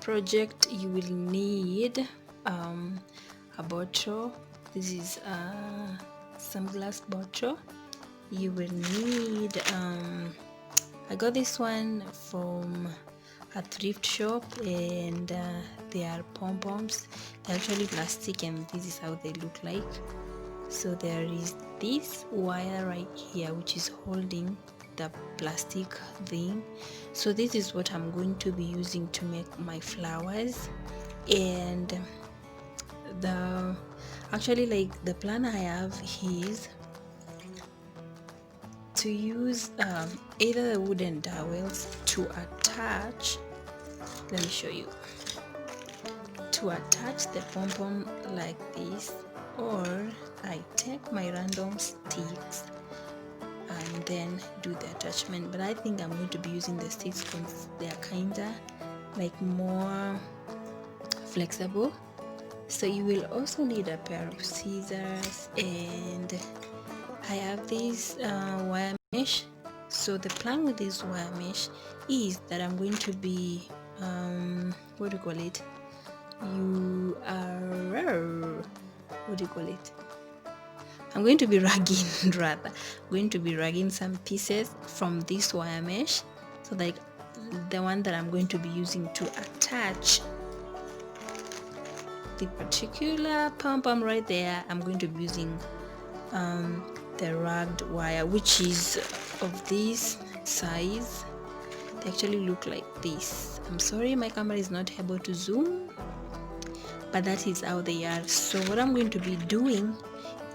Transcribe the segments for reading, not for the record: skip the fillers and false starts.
project, you will need a bottle. This is some glass bottle. You will need I got this one from a thrift shop, and they are pom-poms. They're actually plastic, and this is how they look like. So there is this wire right here which is holding the plastic thing. So this is what I'm going to be using to make my flowers. And the plan I have is to use either the wooden dowels to attach, let me show you, to attach the pom-pom like this, or I take my random sticks and then do the attachment. But I think I'm going to be using the sticks because they are kinda like more flexible. So you will also need a pair of scissors, and I have this wire mesh. So the plan with this wire mesh is that I'm going to be what do you call it? I'm going to be ragging rather. I'm going to be ragging some pieces from this wire mesh, so like the one that I'm going to be using to attach the particular pom-pom right there. I'm going to be using the ragged wire, which is of this size. They actually look like this. I'm sorry my camera is not able to zoom, but that is how they are. So what I'm going to be doing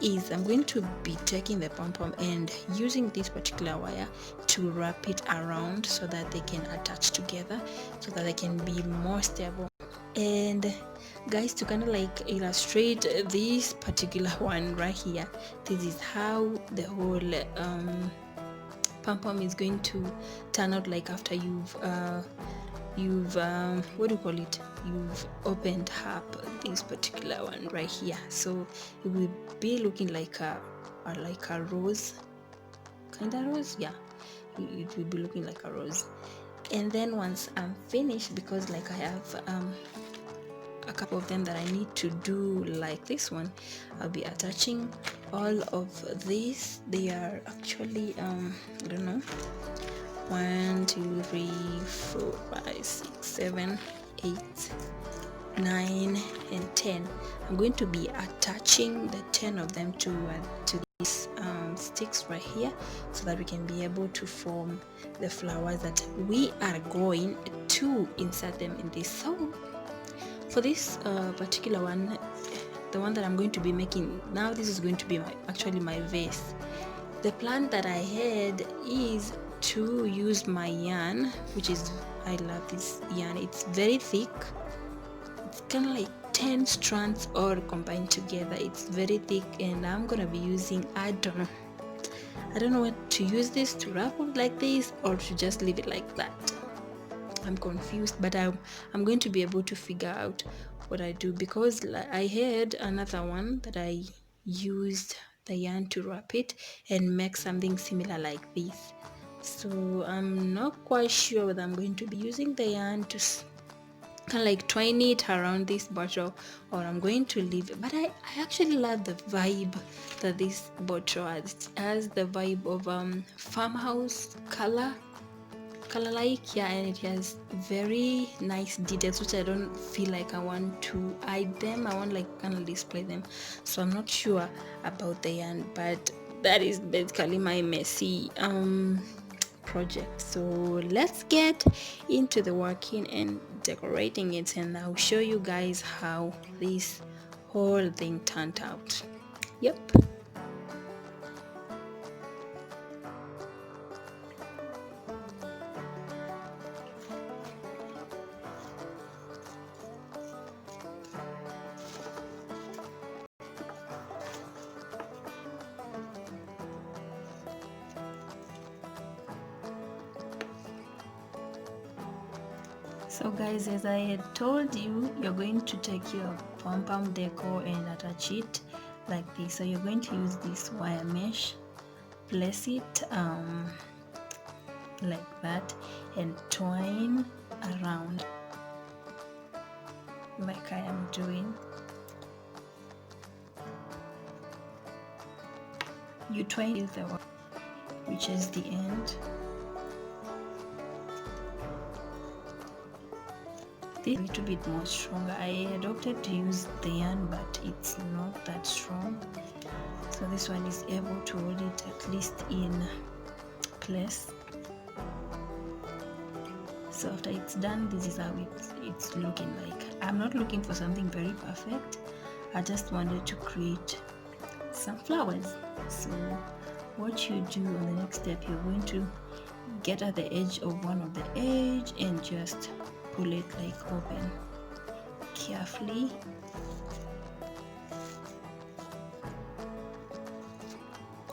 is I'm going to be taking the pom-pom and using this particular wire to wrap it around so that they can attach together, so that they can be more stable. And guys, to kind of like illustrate this particular one right here, this is how the whole pom-pom is going to turn out like after you've what do you call it, you've opened up this particular one right here. So it will be looking like a rose, kind of rose, yeah, it will be looking like a rose. And then once I'm finished, because like I have a couple of them that I need to do like this one, I'll be attaching all of these. They are actually I don't know, 1 2 3 4 5 6 7 8 9 and 10. I'm going to be attaching the 10 of them to these sticks right here, so that we can be able to form the flowers that we are going to insert them in this. So for this particular one, the one that I'm going to be making now, this is going to be my vase. The plan that I had is to use my yarn, which is, I love this yarn. It's very thick. It's kind of like 10 strands all combined together. It's very thick, and I'm gonna be using, I don't know what to use this to wrap up like this, or to just leave it like that. I'm confused, but I'm going to be able to figure out what I do, because I had another one that I used the yarn to wrap it and make something similar like this. So I'm not quite sure whether I'm going to be using the yarn to kind of like twine it around this bottle, or I'm going to leave it. But I actually love the vibe that this bottle has. It has the vibe of farmhouse color like, yeah, and it has very nice details, which I don't feel like I want to hide them. I want like kind of display them. So I'm not sure about the yarn, but that is basically my messy project. So let's get into the working and decorating it, and I'll show you guys how this whole thing turned out. Yep. So guys, as I had told you, you're going to take your pom-pom decor and attach it like this. So you're going to use this wire mesh, place it like that, and twine around. like I am doing. You try the one which is the end. This a little bit more stronger. I adopted to use the yarn, but it's not that strong, so this one is able to hold it at least in place. So after it's done, this is how it's looking like. I'm not looking for something very perfect. I just wanted to create some flowers. So what you do on the next step, you're going to get at the edge of one of the edge and just pull it like open carefully.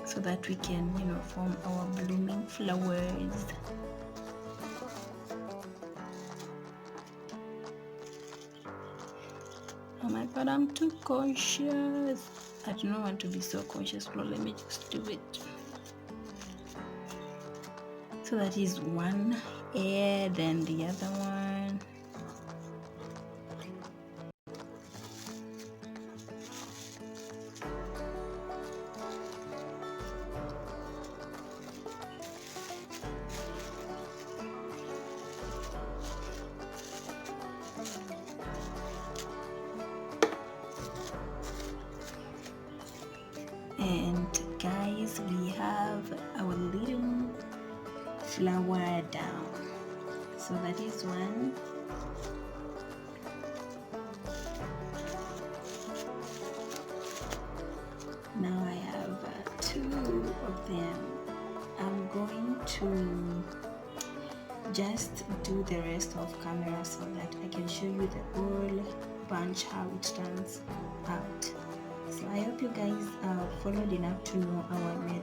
So that we can, form our blooming flowers. Oh my god, I'm too conscious. I do not want to be so conscious. Well, let me just do it. So that is one ear, then the other one. And guys, we have our little flower down. So that is one. Now I have two of them. I'm going to just do the rest of camera so that I can show you the whole bunch, how it turns out. So I hope you guys followed enough to know how I made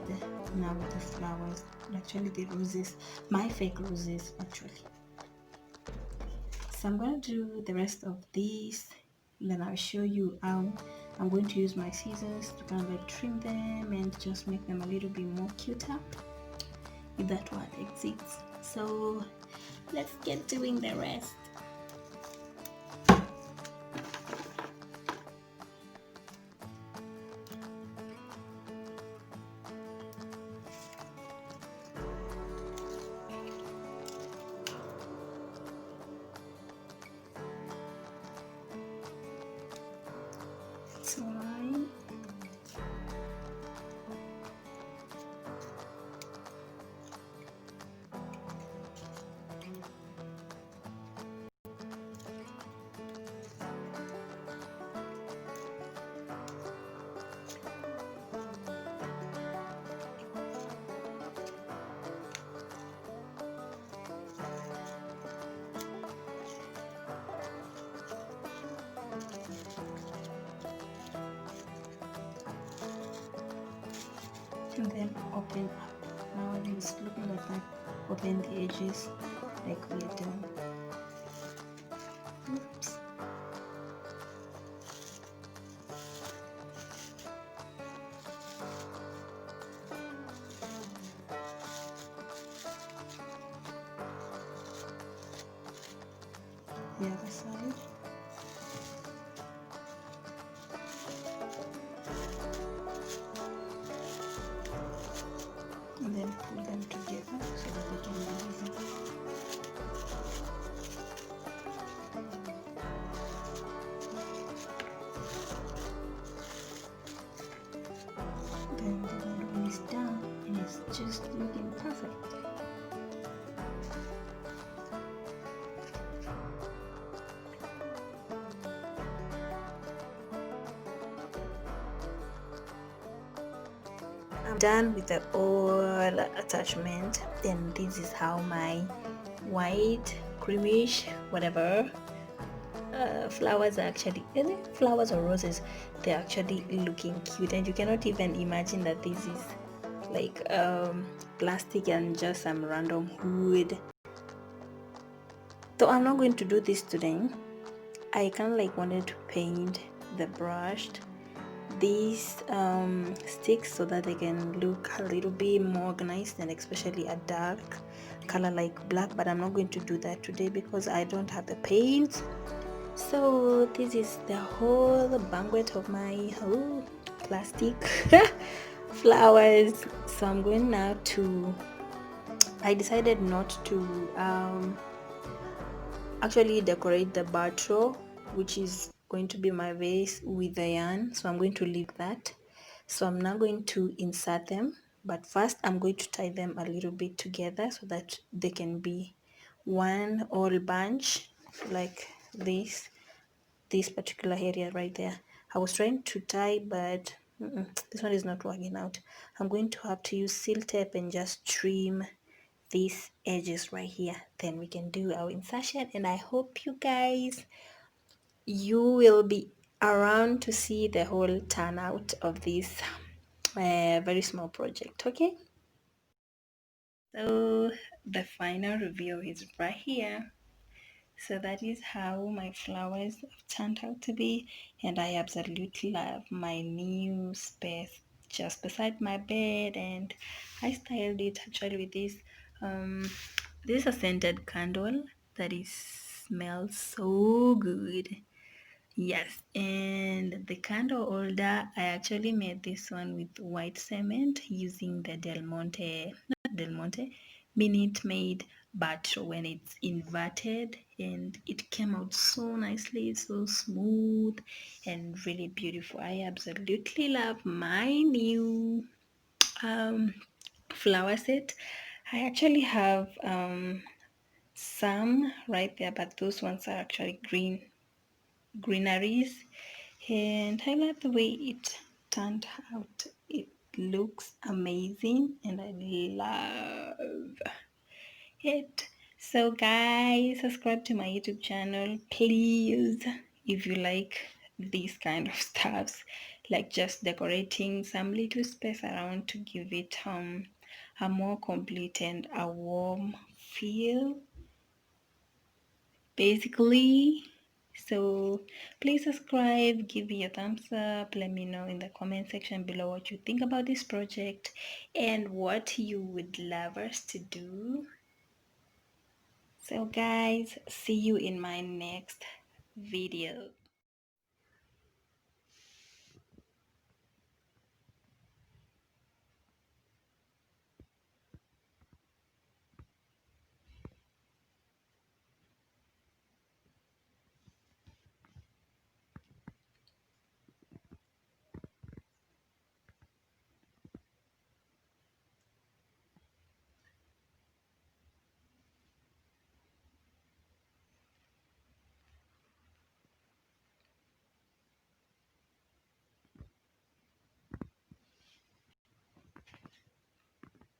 now the flowers, actually the roses, my fake roses actually. So I'm going to do the rest of these, then I'll show you how I'm going to use my scissors to kind of like trim them and just make them a little bit more cuter, if that word exists. So let's get doing the rest. It's mine. And then open up. Now it's looking like that. Open the edges like we are done. Oops. The other side. And then pull them together so that they can be easy. Then the other one is done and it's just looking perfect. I'm done with the all attachment, and this is how my white creamish whatever flowers are actually, is it flowers or roses, they're actually looking cute, and you cannot even imagine that this is like plastic and just some random wood. So I'm not going to do this today. I kind of like wanted to paint the brushed these sticks so that they can look a little bit more organized, and especially a dark color like black, but I'm not going to do that today because I don't have the paint. So this is the whole banquet of my plastic flowers. So I'm going now to, I decided not to actually decorate the batro, which is going to be my vase, with the yarn. So I'm going to leave that. So I'm now going to insert them, but first I'm going to tie them a little bit together so that they can be one all bunch like this particular area right there. I was trying to tie, but this one is not working out. I'm going to have to use seal tape and just trim these edges right here. Then we can do our insertion, and I hope you will be around to see the whole turnout of this very small project. Okay, so the final review is right here. So that is how my flowers have turned out to be, and I absolutely love my new space just beside my bed. And I styled it actually with um this is a scented candle that is smells so good. Yes, and the candle holder, I actually made this one with white cement using the Del Monte, Minute Made, but when it's inverted, and it came out so nicely, so smooth and really beautiful. I absolutely love my new um, flower set. I actually have some right there, but those ones are actually greeneries, and I love the way it turned out. It looks amazing and I love it. So guys, subscribe to my YouTube channel please if you like these kind of stuffs, like just decorating some little space around to give it a more complete and a warm feel basically. So please subscribe, give me a thumbs up, let me know in the comment section below what you think about this project and what you would love us to do. So guys, see you in my next video.